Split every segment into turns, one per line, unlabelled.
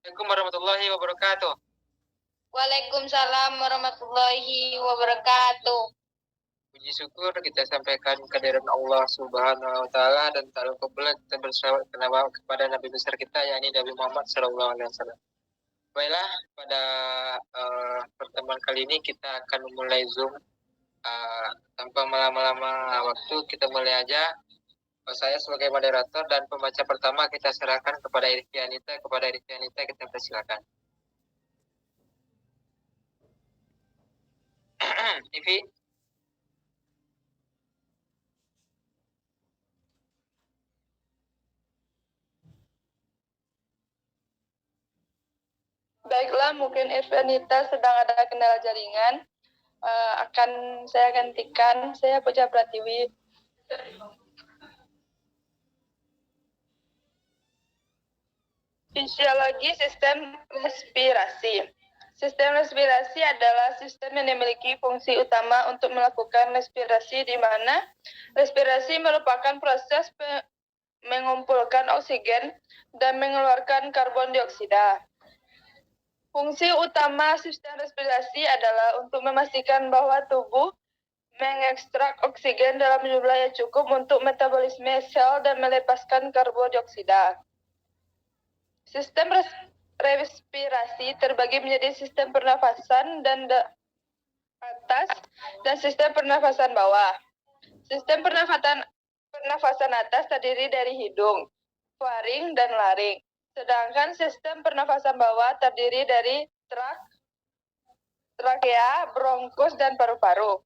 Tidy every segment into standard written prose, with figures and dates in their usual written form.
Assalamualaikum warahmatullahi wabarakatuh.
Waalaikumsalam warahmatullahi wabarakatuh.
Puji syukur kita sampaikan kehadiran Allah Subhanahu wa taala dan tak lupa pula kita berselawat kepada Nabi besar kita yakni Nabi Muhammad sallallahu alaihi wasallam. Baiklah, pada pertemuan kali ini kita akan memulai Zoom tanpa melama-lama waktu. Kita mulai aja. Saya sebagai moderator dan pembaca pertama kita serahkan kepada Irfi Anita. Kita persilakan. Ivi.
Baiklah, mungkin Irfi Anita sedang ada kendala jaringan. Akan saya gantikan. Saya Puja Pratiwi. Fisiologi sistem respirasi. Sistem respirasi adalah sistem yang memiliki fungsi utama untuk melakukan respirasi, di mana respirasi merupakan proses mengumpulkan oksigen dan mengeluarkan karbon dioksida. Fungsi utama sistem respirasi adalah untuk memastikan bahwa tubuh mengekstrak oksigen dalam jumlah yang cukup untuk metabolisme sel dan melepaskan karbon dioksida. Sistem respirasi terbagi menjadi sistem pernafasan dan atas dan sistem pernafasan bawah. Sistem pernafasan atas terdiri dari hidung, faring, dan laring. Sedangkan sistem pernafasan bawah terdiri dari trakea, bronkus, dan paru-paru.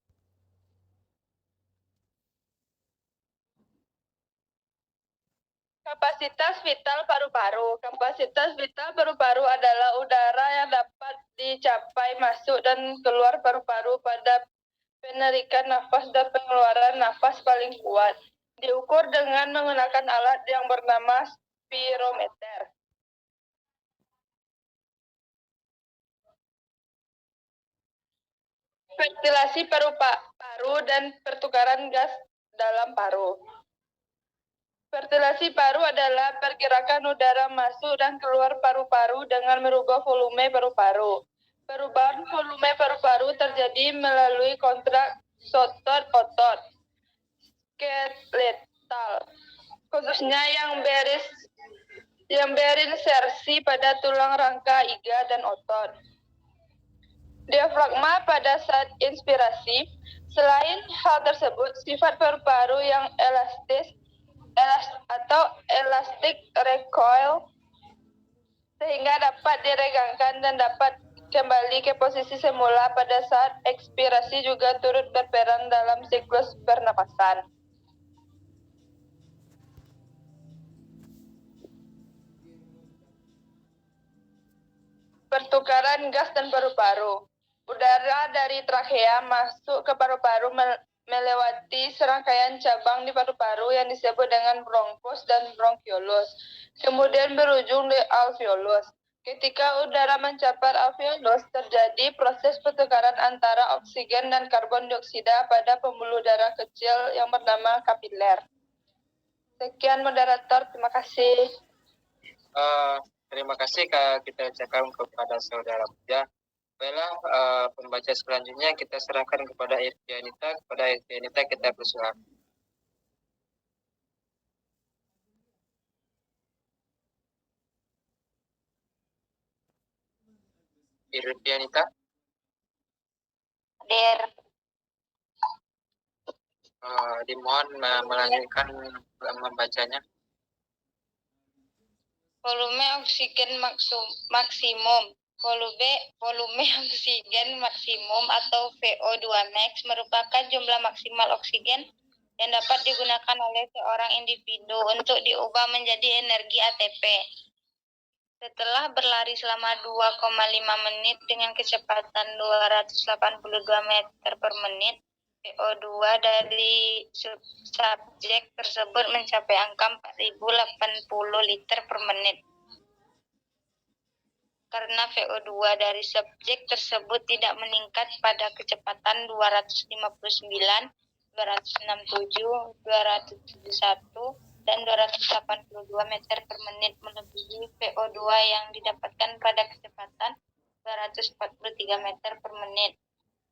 Kapasitas vital paru-paru. Kapasitas vital paru-paru adalah udara yang dapat dicapai masuk dan keluar paru-paru pada penarikan nafas dan pengeluaran nafas paling kuat. Diukur dengan menggunakan alat yang bernama spirometer. Ventilasi paru-paru dan pertukaran gas dalam paru. Ventilasi paru adalah pergerakan udara masuk dan keluar paru-paru dengan merubah volume paru-paru. Perubahan volume paru-paru terjadi melalui otot skeletal, khususnya yang berinsersi pada tulang rangka iga dan otot. Diafragma pada saat inspirasi. Selain hal tersebut, sifat paru-paru yang elastic recoil sehingga dapat diregangkan dan dapat kembali ke posisi semula pada saat ekspirasi juga turut berperan dalam siklus pernapasan. Pertukaran gas dan paru-paru. Udara dari trakea masuk ke paru-paru melewati serangkaian cabang di paru-paru yang disebut dengan bronkus dan bronkiolus, kemudian berujung di alveolus. Ketika udara mencapai alveolus, terjadi proses pertukaran antara oksigen dan karbon dioksida pada pembuluh darah kecil yang bernama kapiler. Sekian moderator, terima kasih.
Terima kasih kita ucapkan kepada saudara Puja. Baiklah, pembaca selanjutnya kita serahkan kepada Irfi Anita. Kepada Irfi Anita kita persilakan. Irfi Anita.
Hadir.
Dimohon melanjutkan membacanya.
Volume oksigen maksimum. Volume oksigen maksimum atau VO2 max merupakan jumlah maksimal oksigen yang dapat digunakan oleh seorang individu untuk diubah menjadi energi ATP. Setelah berlari selama 2,5 menit dengan kecepatan 282 meter per menit, VO2 dari subjek tersebut mencapai angka 4080 liter per menit. Karena VO2 dari subjek tersebut tidak meningkat pada kecepatan 259, 267, 271, dan 282 meter per menit melebihi VO2 yang didapatkan pada kecepatan 243 meter per menit.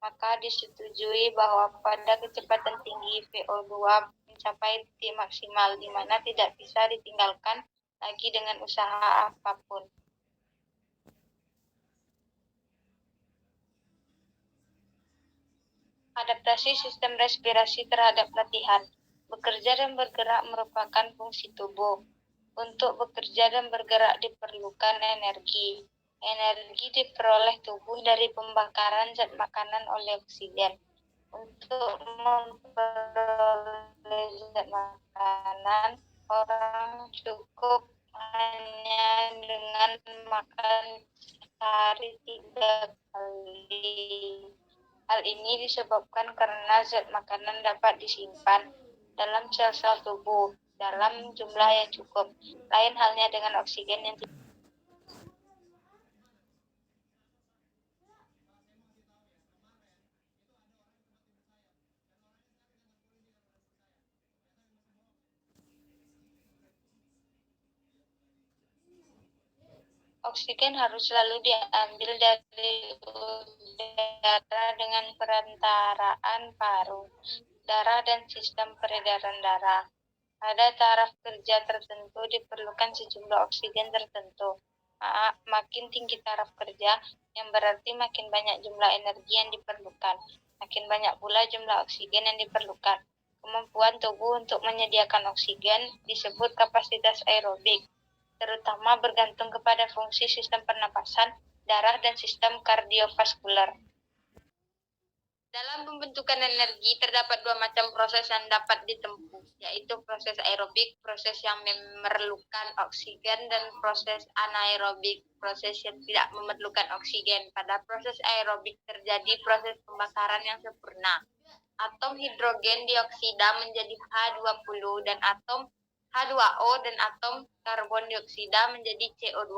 Maka disetujui bahwa pada kecepatan tinggi VO2 mencapai titik maksimal di mana tidak bisa ditinggalkan lagi dengan usaha apapun. Adaptasi sistem respirasi terhadap latihan. Bekerja dan bergerak merupakan fungsi tubuh. Untuk bekerja dan bergerak diperlukan energi. Energi diperoleh tubuh dari pembakaran zat makanan oleh oksigen. Untuk memperoleh zat makanan, orang cukup hanya dengan makan sehari 3 kali. Hal ini disebabkan karena zat makanan dapat disimpan dalam sel-sel tubuh dalam jumlah yang cukup. Lain halnya dengan oksigen yang Oksigen harus selalu diambil dari udara dengan perantaraan paru, darah, dan sistem peredaran darah. Pada taraf kerja tertentu diperlukan sejumlah oksigen tertentu. Makin tinggi taraf kerja, yang berarti makin banyak jumlah energi yang diperlukan. Makin banyak pula jumlah oksigen yang diperlukan. Kemampuan tubuh untuk menyediakan oksigen disebut kapasitas aerobik, terutama bergantung kepada fungsi sistem pernapasan, darah, dan sistem kardiovaskular. Dalam pembentukan energi terdapat dua macam proses yang dapat ditempuh, yaitu proses aerobik, proses yang memerlukan oksigen, dan proses anaerobik, proses yang tidak memerlukan oksigen. Pada proses aerobik terjadi proses pembakaran yang sempurna. Atom hidrogen dioksida menjadi H20 dan atom H2O dan atom karbon dioksida menjadi CO2.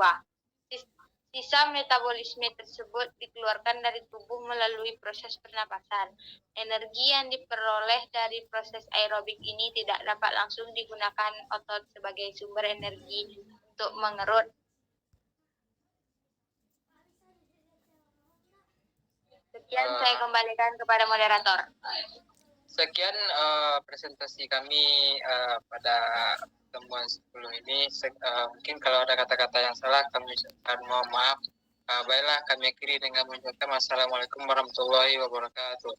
Sisa metabolisme tersebut dikeluarkan dari tubuh melalui proses pernapasan. Energi yang diperoleh dari proses aerobik ini tidak dapat langsung digunakan otot sebagai sumber energi untuk mengerut. Sekian saya kembalikan kepada moderator.
Sekian presentasi kami pada pertemuan sebelum ini. Mungkin kalau ada kata-kata yang salah kami mohon maaf. Baiklah, kami akhiri dengan mengucapkan Assalamualaikum warahmatullahi wabarakatuh.